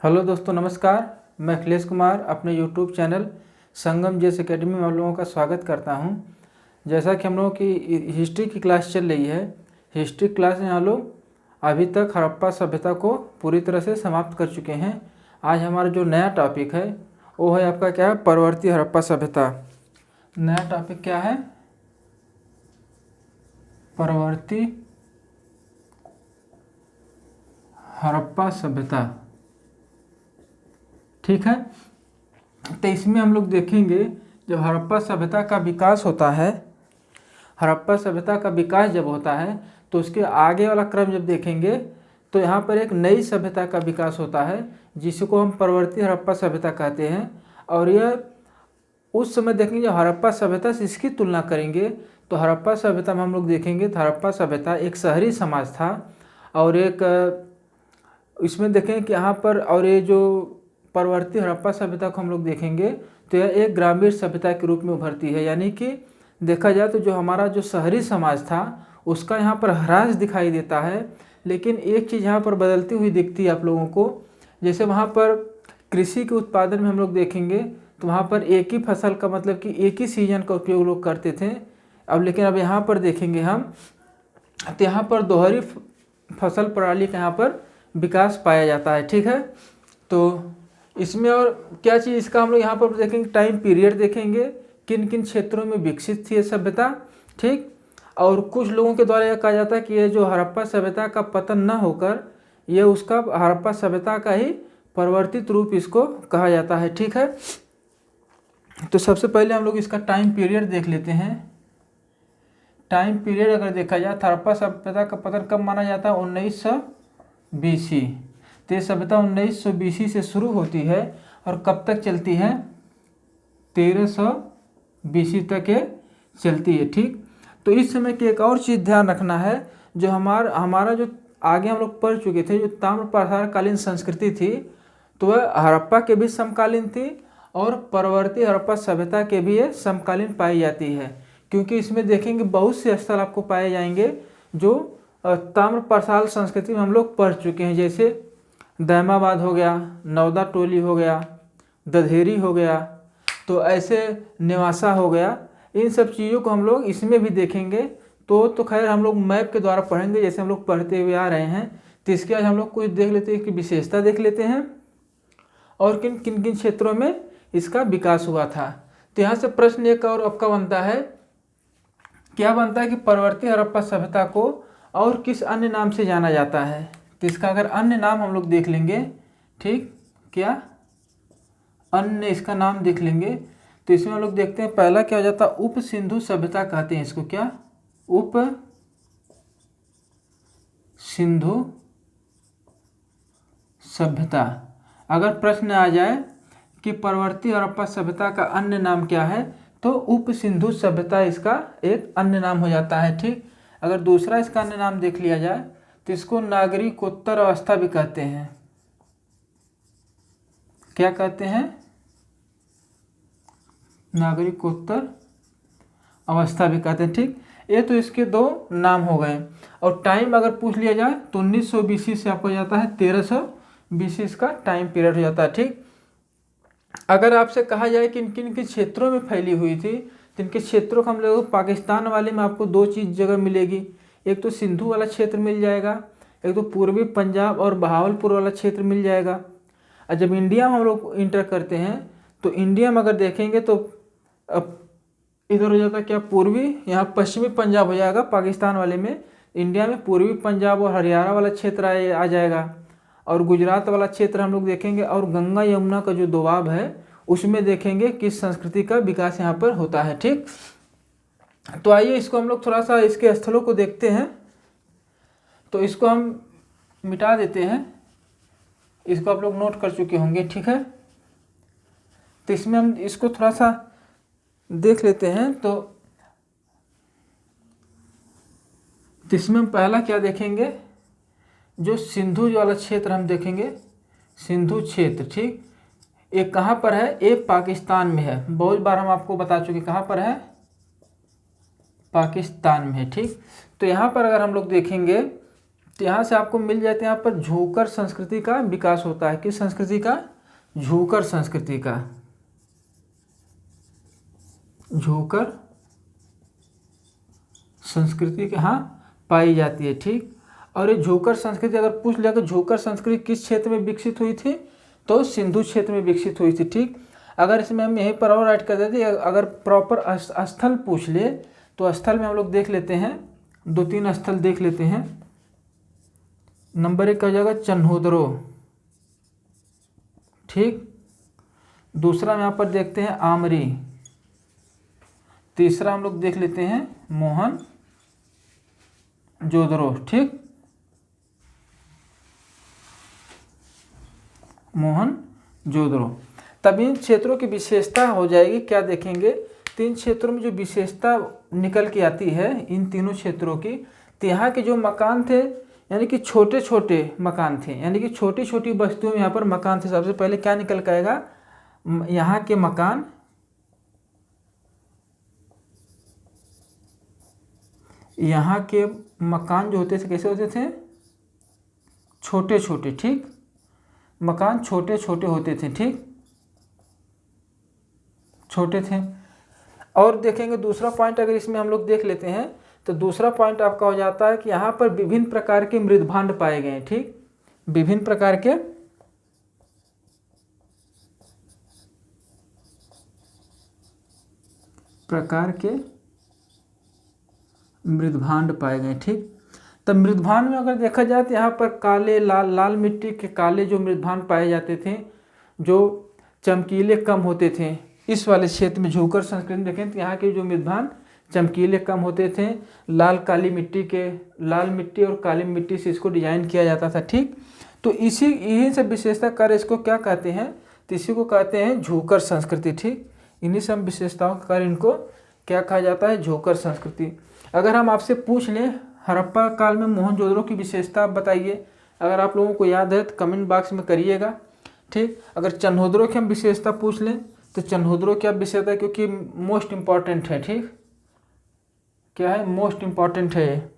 Hello दोस्तों, नमस्कार। मैं अखिलेश कुमार अपने यूट्यूब चैनल संगम जेस एकेडमी में आप लोगों का स्वागत करता हूं। जैसा कि हम लोगों की हिस्ट्री की क्लास चल रही है, हिस्ट्री क्लास में हम लोग अभी तक हड़प्पा सभ्यता को पूरी तरह से समाप्त कर चुके हैं। आज हमारा जो नया टॉपिक है वो है आपका क्या है, परवर्ती हड़प्पा सभ्यता। नया टॉपिक क्या है? परवर्ती हड़प्पा सभ्यता। ठीक है, तो इसमें हम लोग देखेंगे जब हड़प्पा सभ्यता का विकास होता है, हड़प्पा सभ्यता का विकास जब होता है तो उसके आगे वाला क्रम जब देखेंगे तो यहाँ पर एक नई सभ्यता का विकास होता है जिसको हम परवर्ती हड़प्पा सभ्यता कहते हैं। और यह उस समय देखेंगे जब हड़प्पा सभ्यता से इसकी तुलना करेंगे तो हड़प्पा सभ्यता में हम लोग देखेंगे तो हड़प्पा सभ्यता एक शहरी समाज था और एक इसमें देखें कि यहाँ पर, और ये जो परवर्ती हड़प्पा सभ्यता को हम लोग देखेंगे तो यह एक ग्रामीण सभ्यता के रूप में उभरती है। यानी कि देखा जाए तो जो हमारा जो शहरी समाज था उसका यहाँ पर ह्रास दिखाई देता है, लेकिन एक चीज़ यहाँ पर बदलती हुई दिखती है आप लोगों को। जैसे वहाँ पर कृषि के उत्पादन में हम लोग देखेंगे तो वहाँ पर एक ही फसल का, मतलब कि एक ही सीजन का उपयोग लोग करते थे। अब लेकिन अब यहाँ पर देखेंगे हम तो यहाँ पर दोहरी फसल प्रणाली का यहाँ पर विकास पाया जाता है। ठीक है, तो इसमें और क्या चीज़ इसका हम लोग यहाँ पर देखेंगे, टाइम पीरियड देखेंगे, किन किन क्षेत्रों में विकसित थी ये सभ्यता। ठीक, और कुछ लोगों के द्वारा यह कहा जाता है कि ये जो हड़प्पा सभ्यता का पतन न होकर ये उसका हड़प्पा सभ्यता का ही परिवर्तित रूप इसको कहा जाता है। ठीक है, तो सबसे पहले हम लोग इसका टाइम पीरियड देख लेते हैं। टाइम पीरियड अगर देखा जाए, हड़प्पा सभ्यता का पतन कब माना जाता है? 1900 BC। तो ये सभ्यता 1900 BC से शुरू होती है और कब तक चलती है? 1300 BC तक ये चलती है। ठीक, तो इस समय की एक और चीज़ ध्यान रखना है, जो हमारा जो आगे हम लोग पढ़ चुके थे, जो ताम्र प्रसारकालीन संस्कृति थी तो वह हड़प्पा के भी समकालीन थी और परवर्ती हड़प्पा सभ्यता के भी ये समकालीन पाई जाती है। क्योंकि इसमें देखेंगे बहुत से स्थल आपको पाए जाएंगे जो ताम्र प्रसार संस्कृति में हम लोग पढ़ चुके हैं। जैसे दैमाबाद हो गया, नौदा टोली हो गया, दधेरी हो गया, तो ऐसे नेवासा हो गया। इन सब चीज़ों को हम लोग इसमें भी देखेंगे। तो खैर हम लोग मैप के द्वारा पढ़ेंगे जैसे हम लोग पढ़ते हुए आ रहे हैं। तो इसके आज हम लोग कुछ देख लेते हैं कि विशेषता देख लेते हैं और किन किन किन क्षेत्रों में इसका विकास हुआ था। तो यहाँ से प्रश्न एक और आपका बनता है, क्या बनता है कि परवर्ती हड़प्पा सभ्यता को और किस अन्य नाम से जाना जाता है? तो इसका अगर अन्य नाम हम लोग देख लेंगे, ठीक, क्या अन्य इसका नाम देख लेंगे तो इसमें हम लोग देखते हैं पहला क्या हो जाता है, उप सिंधु सभ्यता कहते हैं इसको। क्या? उप सिंधु सभ्यता। अगर प्रश्न आ जाए कि परवर्ती हड़प्पा सभ्यता का अन्य नाम क्या है तो उप सिंधु सभ्यता इसका एक अन्य नाम हो जाता है। ठीक, अगर दूसरा इसका अन्य नाम देख लिया जाए तो इसको नागरिकोत्तर अवस्था भी कहते हैं। क्या कहते हैं? नागरिकोत्तर अवस्था भी कहते हैं। ठीक, ये तो इसके दो नाम हो गए। और टाइम अगर पूछ लिया जाए तो 1900 BC से आपको जाता है 1300 BC इसका टाइम पीरियड हो जाता है। ठीक, अगर आपसे कहा जाए कि किन किन क्षेत्रों में फैली हुई थी तो इनके क्षेत्रों को हम लोग पाकिस्तान वाले में आपको दो चीज़ जगह मिलेगी। एक तो सिंधु वाला क्षेत्र मिल जाएगा, एक तो पूर्वी पंजाब और बहावलपुर वाला क्षेत्र मिल जाएगा। और जब इंडिया में हम लोग इंटर करते हैं तो इंडिया में अगर देखेंगे तो इधर हो जाता क्या, पूर्वी, यहाँ पश्चिमी पंजाब हो जाएगा पाकिस्तान वाले में। इंडिया में पूर्वी पंजाब और हरियाणा वाला क्षेत्र आ जाएगा और गुजरात वाला क्षेत्र हम लोग देखेंगे। और गंगा यमुना का जो दोआब है उसमें देखेंगे किस संस्कृति का विकास यहाँ पर होता है। ठीक, तो आइए इसको हम लोग थोड़ा सा इसके स्थलों को देखते हैं। तो इसको हम मिटा देते हैं, इसको आप लोग नोट कर चुके होंगे। ठीक है, तो इसमें हम इसको थोड़ा सा देख लेते हैं। तो इसमें हम पहला क्या देखेंगे, जो सिंधु वाला क्षेत्र हम देखेंगे, सिंधु क्षेत्र। ठीक, ये कहाँ पर है? ये पाकिस्तान में है। बहुत बार हम आपको बता चुके कहाँ पर है, पाकिस्तान में है। ठीक, तो यहाँ पर अगर हम लोग देखेंगे तो यहाँ से आपको मिल जाते हैं, यहाँ पर झूकर संस्कृति का विकास होता है। किस संस्कृति का? झूकर संस्कृति का। झूकर संस्कृति के यहाँ पाई जाती है, ठीक। और ये झूकर संस्कृति अगर पूछ लिया कि झूकर संस्कृति किस क्षेत्र में विकसित हुई थी, तो सिंधु क्षेत्र में विकसित हुई थी, ठीक। अगर इसमें हम यहीं पर और ऐड कर देते, अगर प्रॉपर स्थल पूछ ले तो स्थल में हम लोग देख लेते हैं, 2-3 स्थल देख लेते हैं। नंबर 1 का हो जाएगा चन्होद्रो, ठीक। दूसरा यहाँ पर देखते हैं आमरी। तीसरा हम लोग देख लेते हैं मोहन जोदड़ो, ठीक। मोहन जोदड़ो। तब इन क्षेत्रों की विशेषता हो जाएगी, क्या देखेंगे, 3 क्षेत्रों में जो विशेषता निकल के आती है इन तीनों क्षेत्रों की, तो यहाँ के जो मकान थे यानी कि छोटे छोटे मकान थे, यानी कि छोटी छोटी बस्तियों में यहाँ पर मकान थे। सबसे पहले क्या निकल के आएगा, यहाँ के मकान, यहाँ के मकान जो होते थे कैसे होते थे, छोटे छोटे, ठीक। मकान छोटे छोटे होते थे, ठीक, छोटे थे। और देखेंगे दूसरा पॉइंट, अगर इसमें हम लोग देख लेते हैं तो दूसरा पॉइंट आपका हो जाता है कि यहाँ पर विभिन्न प्रकार के मृदभांड पाए गए हैं, ठीक। विभिन्न प्रकार के मृदभांड पाए गए, ठीक। तब मृदभांड में अगर देखा जाए तो यहाँ पर काले लाल मिट्टी के काले जो मृदभांड पाए जाते थे, जो चमकीले कम होते थे, इस वाले क्षेत्र में झूकर संस्कृति देखें तो यहाँ के जो मृदभांड चमकीले कम होते थे, लाल मिट्टी और काली मिट्टी से इसको डिजाइन किया जाता था, ठीक। तो यही सब विशेषता कार्य इसको क्या कहते हैं, तो इसी को कहते हैं झूकर संस्कृति, ठीक। इन्हीं सब विशेषताओं का कार्य इनको क्या कहा जाता है, झूकर संस्कृति। अगर हम आपसे पूछ लें हड़प्पा काल में मोहनजोदड़ो की विशेषता आप बताइए, अगर आप लोगों को याद है तो कमेंट बॉक्स में करिएगा, ठीक। अगर चन्होद्रो की हम विशेषता पूछ लें तो चन्होद्रो क्या विशेषता है, क्योंकि मोस्ट इम्पॉर्टेंट है, ठीक। क्या है, मोस्ट इम्पॉर्टेंट है।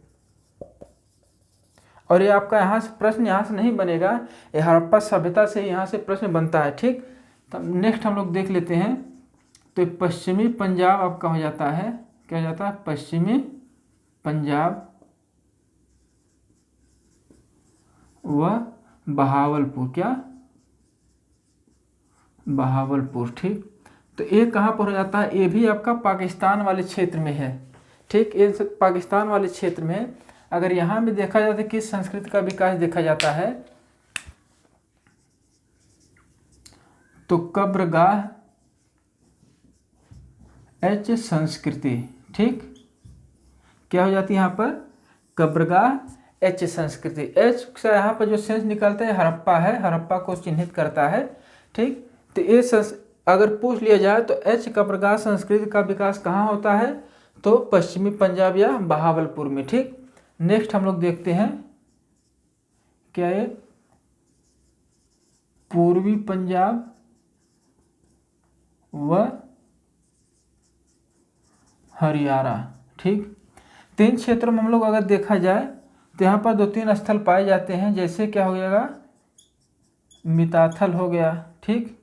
और ये आपका यहाँ से प्रश्न यहाँ से नहीं बनेगा, ये हड़प्पा सभ्यता से यहाँ से प्रश्न बनता है, ठीक। तब नेक्स्ट हम लोग देख लेते हैं, तो पश्चिमी पंजाब आपका हो जाता है, क्या हो जाता है, पश्चिमी पंजाब व बहावलपुर, क्या, बहावलपुर, ठीक। तो ये कहाँ पर हो जाता है, ये भी आपका पाकिस्तान वाले क्षेत्र में है, ठीक। ये पाकिस्तान वाले क्षेत्र में अगर यहाँ भी देखा जाता है किस संस्कृति का विकास देखा जाता है, तो कब्रगाह एच संस्कृति, ठीक। क्या हो जाती है यहाँ पर, कब्रगाह एच संस्कृति। एच से यहाँ पर जो सेंस निकलता है हड़प्पा है, हड़प्पा को चिन्हित करता है, ठीक। तो ये अगर पूछ लिया जाए तो एच कब्रगाह संस्कृति का विकास कहाँ होता है, तो पश्चिमी पंजाब या बहावलपुर में, ठीक। नेक्स्ट हम लोग देखते हैं, क्या है, पूर्वी पंजाब व हरियाणा, ठीक। 3 क्षेत्रों में हम लोग अगर देखा जाए तो यहाँ पर 2-3 स्थल पाए जाते हैं, जैसे क्या हो जाएगा, मिताथल हो गया, ठीक।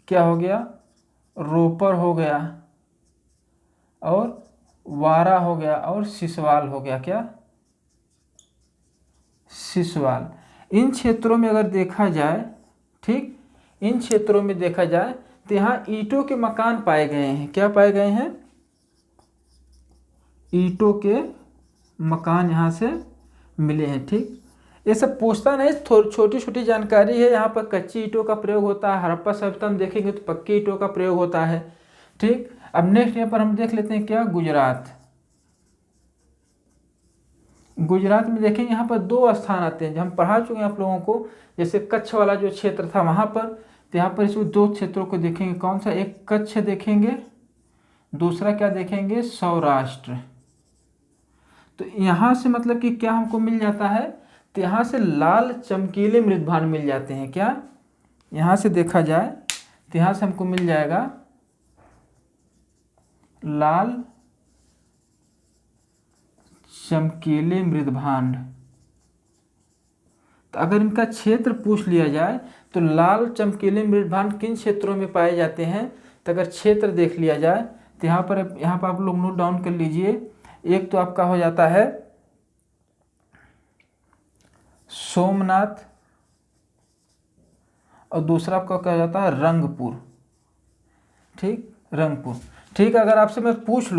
क्या हो गया, रोपर हो गया, और वारा हो गया, और सिसवाल हो गया, क्या, सिसवाल। इन क्षेत्रों में अगर देखा जाए, ठीक, इन क्षेत्रों में देखा जाए तो यहाँ ईंटों के मकान पाए गए हैं, क्या पाए गए हैं, ईंटों के मकान यहाँ से मिले हैं, ठीक। ये सब पूछता नहीं, छोटी छोटी जानकारी है। यहाँ पर कच्ची ईंटों का प्रयोग होता है, हड़प्पा सभ्यता में देखेंगे तो पक्की ईंटों का प्रयोग होता है, ठीक। अब नेक्स्ट यहाँ पर हम देख लेते हैं, क्या, गुजरात। गुजरात में देखेंगे यहाँ पर 2 स्थान आते हैं, जो हम पढ़ा चुके हैं आप लोगों को, जैसे कच्छ वाला जो क्षेत्र था वहाँ पर, तो यहाँ पर इसमें 2 क्षेत्रों को देखेंगे, कौन सा, एक कच्छ देखेंगे, दूसरा क्या देखेंगे, सौराष्ट्र। तो यहाँ से मतलब कि क्या हमको मिल जाता है, तो यहाँ से लाल चमकीले मृदभांड मिल जाते हैं, क्या, यहाँ से देखा जाए तो यहाँ से हमको मिल जाएगा लाल चमकीले मृदभांड, तो अगर इनका क्षेत्र पूछ लिया जाए तो लाल चमकीले मृदभांड किन क्षेत्रों में पाए जाते हैं, तो अगर क्षेत्र देख लिया जाए तो यहाँ पर आप लोग नोट डाउन कर लीजिए। एक तो आपका हो जाता है सोमनाथ और दूसरा आपका क्या हो जाता है रंगपुर। ठीक, रंगपुर। ठीक, अगर आपसे मैं पूछ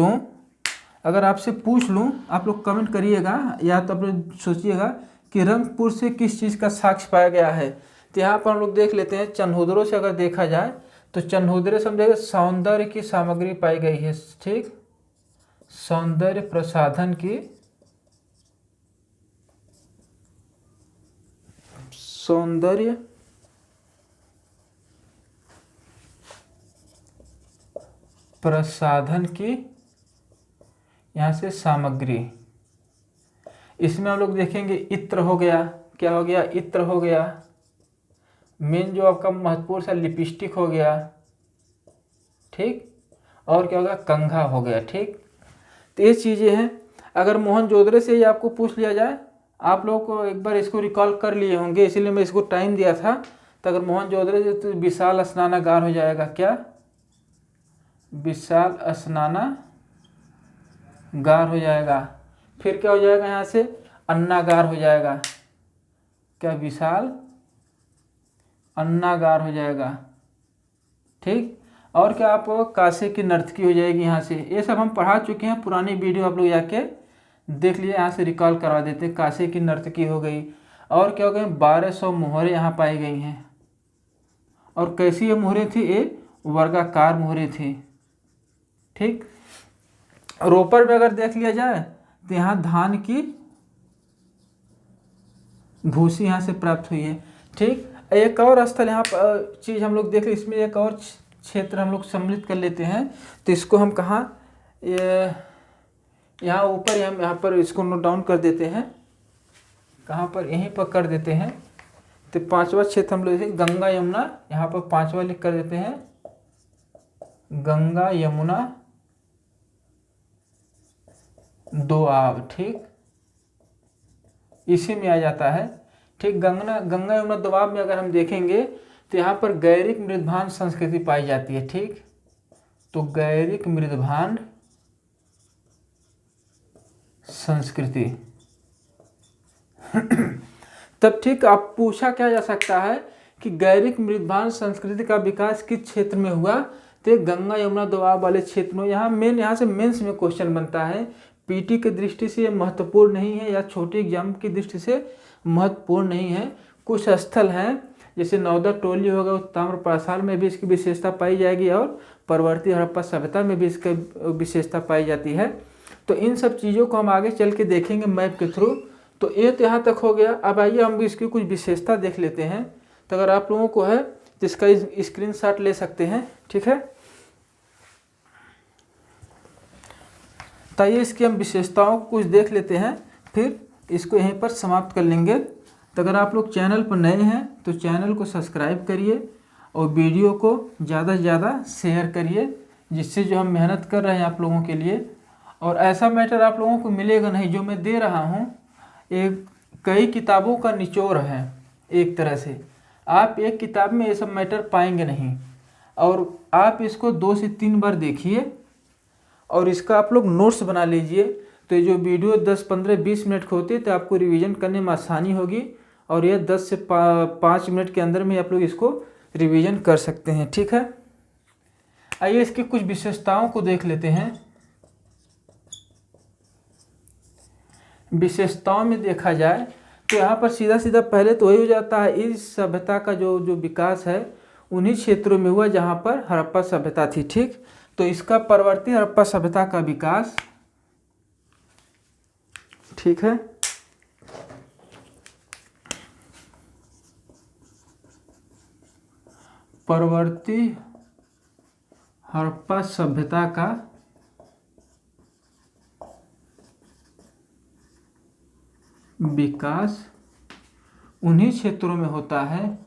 लूँ, आप लोग कमेंट करिएगा या तो आप लोग सोचिएगा कि रंगपुर से किस चीज़ का साक्ष्य पाया गया है। तो यहाँ पर हम लोग देख लेते हैं, चन्होदरों से अगर देखा जाए तो चन्होदरे समझेगा सौंदर्य की सामग्री पाई गई है। ठीक, सौंदर्य प्रसाधन की सौंदर्य प्रसाधन की यहाँ से सामग्री। इसमें हम लोग देखेंगे इत्र हो गया, क्या हो गया, इत्र हो गया। मेन जो आपका महत्वपूर्ण सा लिपस्टिक हो गया। ठीक, और क्या हो गया, कंघा हो गया। ठीक, तो ये चीज़ें हैं। अगर मोहनजोदड़ो से ही आपको पूछ लिया जाए, आप लोग को एक बार इसको रिकॉल कर लिए होंगे, इसीलिए मैं इसको टाइम दिया था। तो अगर मोहनजोदड़ो से तो विशाल स्नानागार हो जाएगा, क्या, विशाल स्नानागार हो जाएगा। फिर क्या हो जाएगा, यहाँ से अन्नागार हो जाएगा, क्या, विशाल अन्नागार हो जाएगा। ठीक, और क्या, आप काशी की नर्तकी हो जाएगी यहाँ से। ये सब हम पढ़ा चुके हैं, पुरानी वीडियो आप लोग जाके देख लिए, यहाँ से रिकॉल करवा देते हैं। काशी की नर्तकी हो गई, और क्या हो गई, 1200 मोहरें यहाँ पाई गई हैं। और कैसी ये मोहरें थी, ये वर्गाकार मोहरें थी। ठीक, रोपर में अगर देख लिया जाए तो यहाँ धान की भूसी यहाँ से प्राप्त हुई है। ठीक, एक और स्थल यहाँ पर चीज़ हम लोग देख ले, इसमें एक और क्षेत्र हम लोग सम्मिलित कर लेते हैं। तो इसको हम कहाँ, यहाँ ऊपर हम यहाँ पर इसको नोट डाउन कर देते हैं, कहाँ पर, यहीं पर कर देते हैं। तो पांचवा क्षेत्र हम लोग गंगा यमुना, यहाँ पर पांचवा लिख कर देते हैं, गंगा यमुना दोआब। ठीक, इसी में आ जाता है। ठीक, गंगा यमुना दोआब में अगर हम देखेंगे तो यहाँ पर गैरिक मृदभांड संस्कृति पाई जाती है। ठीक, तो गैरिक मृदभांड संस्कृति। तब ठीक, आप पूछा क्या जा सकता है कि गैरिक मृदभांड संस्कृति का विकास किस क्षेत्र में हुआ, तो गंगा यमुना दोआब वाले क्षेत्र में। यहाँ से मेंस में क्वेश्चन बनता है। पीटी की दृष्टि से महत्वपूर्ण नहीं है या छोटे एग्जाम की दृष्टि से महत्वपूर्ण नहीं है। कुछ स्थल हैं जैसे नौदा टोली होगा, ताम्र पाषाण में भी इसकी विशेषता पाई जाएगी, और परवर्ती हड़प्पा सभ्यता में भी इसकी विशेषता पाई जाती है। तो इन सब चीज़ों को हम आगे चल के देखेंगे मैप के थ्रू। तो ये तो यहाँ तक हो गया। अब आइए हम इसकी कुछ विशेषता देख लेते हैं। तो अगर आप लोगों को है तो इसका स्क्रीनशॉट ले सकते हैं। ठीक है, तो आइए इसकी हम विशेषताओं को कुछ देख लेते हैं, फिर इसको यहीं पर समाप्त कर लेंगे। तो अगर आप लोग चैनल पर नए हैं तो चैनल को सब्सक्राइब करिए और वीडियो को ज़्यादा से ज़्यादा शेयर करिए, जिससे जो हम मेहनत कर रहे हैं आप लोगों के लिए, और ऐसा मैटर आप लोगों को मिलेगा नहीं। जो मैं दे रहा हूँ एक कई किताबों का निचोड़ है। एक तरह से आप एक किताब में ये सब मैटर पाएंगे नहीं, और आप इसको 2 से 3 बार देखिए और इसका आप लोग नोट्स बना लीजिए। तो ये जो वीडियो 10, 15, 20 मिनट की होती है तो आपको रिवीजन करने में आसानी होगी, और यह 10 से 5 मिनट के अंदर में आप लोग इसको रिवीजन कर सकते हैं। ठीक है, आइए इसकी कुछ विशेषताओं को देख लेते हैं। विशेषताओं में देखा जाए तो यहाँ पर सीधा सीधा पहले तो वही हो जाता है, इस सभ्यता का जो विकास है उन्हीं क्षेत्रों में हुआ जहाँ पर हड़प्पा सभ्यता थी। ठीक, तो इसका परवर्ती हड़प्पा सभ्यता का विकास, ठीक है, परवर्ती हड़प्पा सभ्यता का विकास उन्हीं क्षेत्रों में होता है,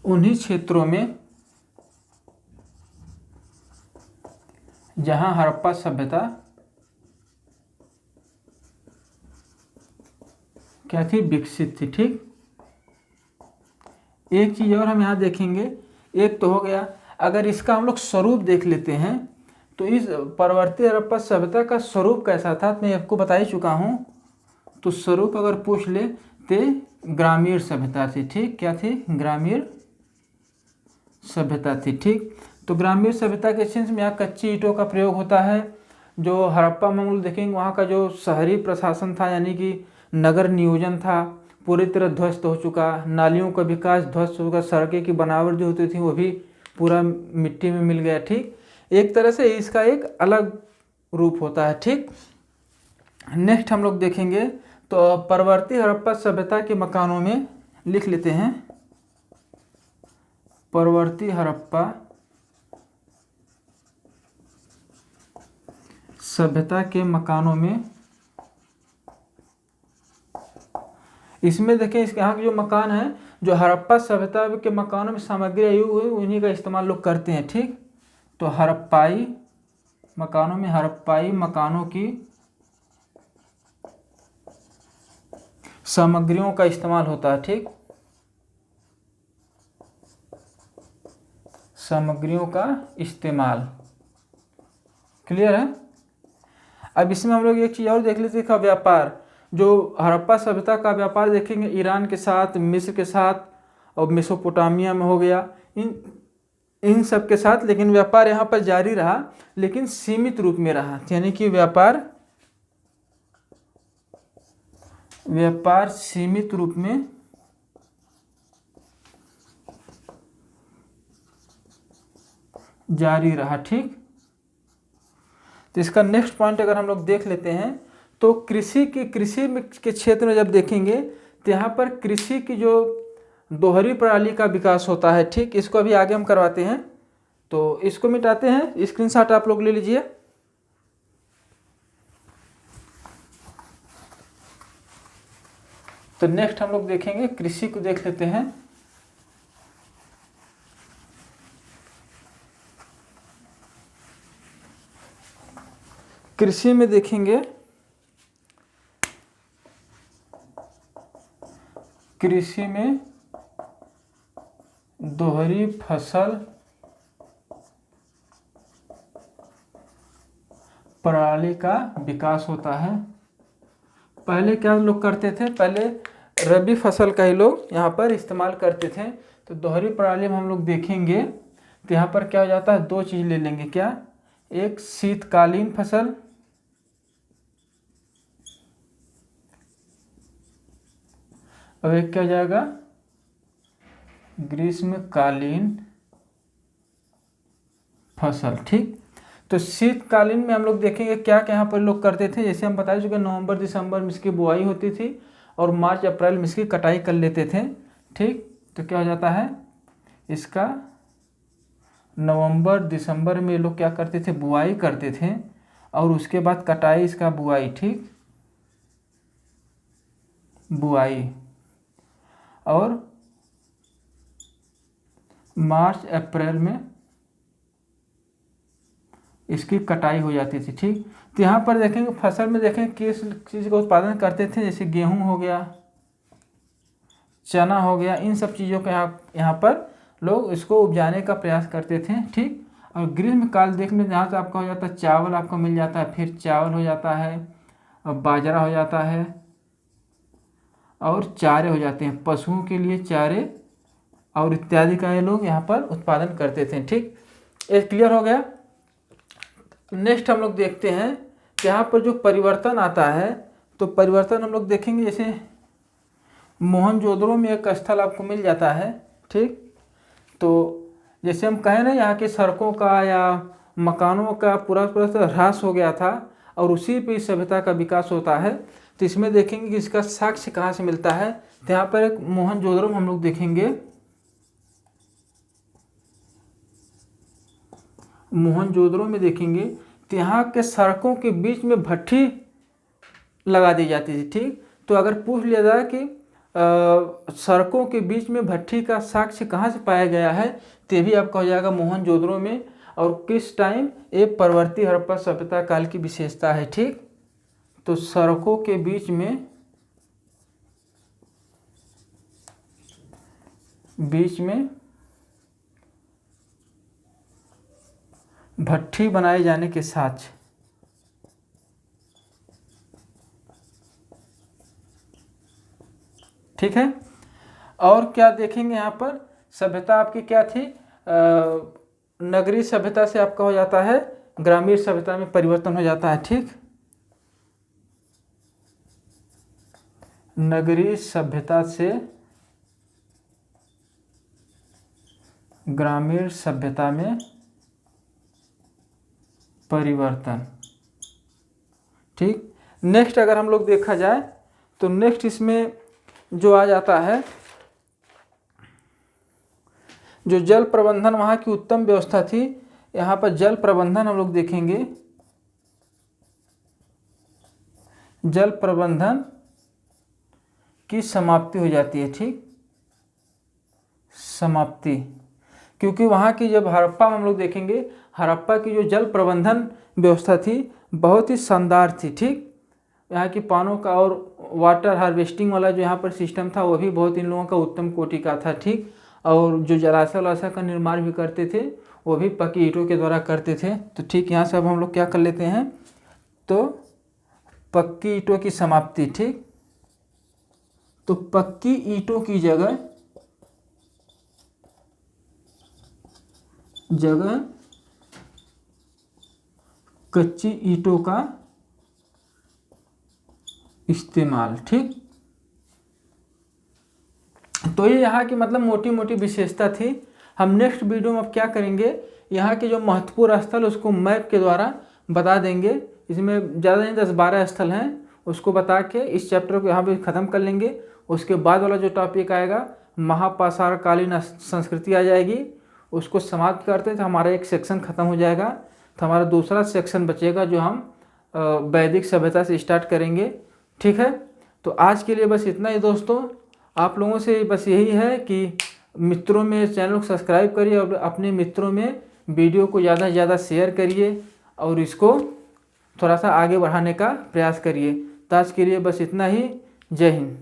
उन्हीं क्षेत्रों में जहां हड़प्पा सभ्यता क्या थी, विकसित थी। ठीक, एक चीज़ और हम यहाँ देखेंगे, एक तो हो गया, अगर इसका हम लोग स्वरूप देख लेते हैं तो इस परवर्ती हड़प्पा सभ्यता का स्वरूप कैसा था, मैं आपको बता ही चुका हूँ। तो स्वरूप अगर पूछ ले तो ग्रामीण सभ्यता थी। ठीक, क्या थी, ग्रामीण सभ्यता थी। ठीक, तो ग्रामीण सभ्यता के सेंस में यहाँ कच्ची ईंटों का प्रयोग होता है। जो हड़प्पा में हम लोग देखेंगे वहाँ का जो शहरी प्रशासन था, यानी कि नगर नियोजन था, पूरी तरह ध्वस्त हो चुका। नालियों का विकास ध्वस्त हो चुका। सड़कें की बनावट जो होती थी वो भी पूरा मिट्टी में मिल गया। ठीक, एक तरह से इसका एक अलग रूप होता है। ठीक, नेक्स्ट हम लोग देखेंगे तो परवर्ती हड़प्पा सभ्यता के मकानों में लिख लेते हैं, परवर्ती हड़प्पा सभ्यता के मकानों में, इसमें देखें इसके यहाँ के जो मकान है, जो हड़प्पा सभ्यता के मकानों में सामग्री आई हुई उन्हीं का इस्तेमाल लोग करते हैं। ठीक, तो हड़प्पाई मकानों में हड़प्पाई मकानों की सामग्रियों का इस्तेमाल होता है। ठीक, सामग्रियों का इस्तेमाल, क्लियर है। अब इसमें हम लोग एक चीज़ और देख लेते हैं, व्यापार। जो हड़प्पा सभ्यता का व्यापार देखेंगे ईरान के साथ, मिस्र के साथ और मेसोपोटामिया में हो गया, इन सब के साथ, लेकिन व्यापार यहाँ पर जारी रहा लेकिन सीमित रूप में रहा। यानी कि व्यापार सीमित रूप में जारी रहा। ठीक, तो इसका नेक्स्ट पॉइंट अगर हम लोग देख लेते हैं तो कृषि के क्षेत्र में जब देखेंगे तो यहाँ पर कृषि की जो दोहरी प्रणाली का विकास होता है। ठीक, इसको अभी आगे हम करवाते हैं, तो इसको मिटाते हैं, स्क्रीनशॉट आप लोग ले लीजिए। तो नेक्स्ट हम लोग देखेंगे, कृषि को देख लेते हैं। कृषि में देखेंगे, कृषि में दोहरी फसल प्रणाली का विकास होता है। पहले क्या लोग करते थे, पहले रबी फसल का ही लोग यहाँ पर इस्तेमाल करते थे। तो दोहरी प्रणाली में हम लोग देखेंगे तो यहाँ पर क्या हो जाता है, दो चीज़ ले लेंगे, क्या, एक शीतकालीन फसल और एक क्या जाएगा, ग्रीष्मकालीन फसल। ठीक, तो शीतकालीन में हम लोग देखेंगे क्या क्या यहाँ पर लोग करते थे। जैसे हम बता चुके नवंबर दिसंबर में इसकी बुआई होती थी और मार्च अप्रैल में इसकी कटाई कर लेते थे। ठीक, तो क्या हो जाता है, इसका नवंबर दिसंबर में लोग क्या करते थे, बुआई करते थे और उसके बाद कटाई, इसका बुआई। ठीक, बुआई, और मार्च अप्रैल में इसकी कटाई हो जाती थी। ठीक, तो यहाँ पर देखेंगे फसल में देखें किस चीज़ का उत्पादन करते थे, जैसे गेहूं हो गया, चना हो गया, इन सब चीज़ों का यहाँ पर लोग इसको उपजाने का प्रयास करते थे। ठीक, और ग्रीष्मकाल देख लें, जहाँ से आपका हो जाता है चावल, आपको मिल जाता है, फिर चावल हो जाता है और बाजरा हो जाता है और चारे हो जाते हैं, पशुओं के लिए चारे और इत्यादि का ये लोग यहाँ पर उत्पादन करते थे। ठीक, ये क्लियर हो गया। नेक्स्ट हम लोग देखते हैं कि यहाँ पर जो परिवर्तन आता है, तो परिवर्तन हम लोग देखेंगे, जैसे मोहनजोदड़ो में एक स्थल आपको मिल जाता है। ठीक, तो जैसे हम कहें ना, यहाँ की सड़कों का या मकानों का पूरा ह्रास हो गया था और उसी पे इस सभ्यता का विकास होता है। तो इसमें देखेंगे कि इसका साक्ष्य कहाँ से मिलता है, तो यहाँ पर एक मोहनजोदड़ो में हम लोग देखेंगे, मोहनजोदड़ो में देखेंगे तो यहाँ के सड़कों के बीच में भट्ठी लगा दी जाती थी। ठीक, तो अगर पूछ लिया जाए कि सड़कों के बीच में भट्ठी का साक्ष्य कहाँ से पाया गया है, तो ये भी आपका हो जाएगा मोहनजोदड़ो में, और किस टाइम, ये परवर्ती हड़प्पा सभ्यता काल की विशेषता है। ठीक, तो सड़कों के बीच में बीच में भट्ठी बनाए जाने के साथ ठीक है। और क्या देखेंगे यहाँ पर, सभ्यता आपकी क्या थी, नगरीय सभ्यता से आपका हो जाता है ग्रामीण सभ्यता में परिवर्तन हो जाता है। ठीक, नगरीय सभ्यता से ग्रामीण सभ्यता में परिवर्तन। ठीक, नेक्स्ट अगर हम लोग देखा जाए तो नेक्स्ट इसमें जो आ जाता है, जो जल प्रबंधन, वहाँ की उत्तम व्यवस्था थी। यहाँ पर जल प्रबंधन हम लोग देखेंगे, जल प्रबंधन की समाप्ति हो जाती है। ठीक, समाप्ति, क्योंकि वहाँ की जब हड़प्पा हम लोग देखेंगे, हड़प्पा की जो जल प्रबंधन व्यवस्था थी बहुत ही शानदार थी। ठीक, यहाँ की पानों का और वाटर हार्वेस्टिंग वाला जो यहाँ पर सिस्टम था वो भी बहुत इन लोगों का उत्तम कोटि का था। ठीक, और जो जलाशय वलाशय का निर्माण भी करते थे वो भी पक्की ईंटों के द्वारा करते थे। तो ठीक, यहाँ से अब हम लोग क्या कर लेते हैं, तो पक्की ईंटों की समाप्ति। ठीक, तो पक्की ईंटों की जगह कच्ची ईंटों का इस्तेमाल। ठीक, तो ये यहाँ की मतलब मोटी मोटी विशेषता थी। हम नेक्स्ट वीडियो में अब क्या करेंगे, यहाँ के जो महत्वपूर्ण स्थल उसको मैप के द्वारा बता देंगे। इसमें ज़्यादा नहीं 10-12 स्थल हैं, उसको बता के इस चैप्टर को यहाँ पे ख़त्म कर लेंगे। उसके बाद वाला जो टॉपिक आएगा महापाषाणकालीन संस्कृति आ जाएगी, उसको समाप्त करते तो हमारा एक सेक्शन ख़त्म हो जाएगा। तो हमारा दूसरा सेक्शन बचेगा जो हम वैदिक सभ्यता से स्टार्ट करेंगे। ठीक है, तो आज के लिए बस इतना ही दोस्तों। आप लोगों से बस यही है कि मित्रों में चैनल को सब्सक्राइब करिए और अपने मित्रों में वीडियो को ज़्यादा से ज़्यादा शेयर करिए और इसको थोड़ा सा आगे बढ़ाने का प्रयास करिए। तो आज के लिए बस इतना ही। जय हिंद।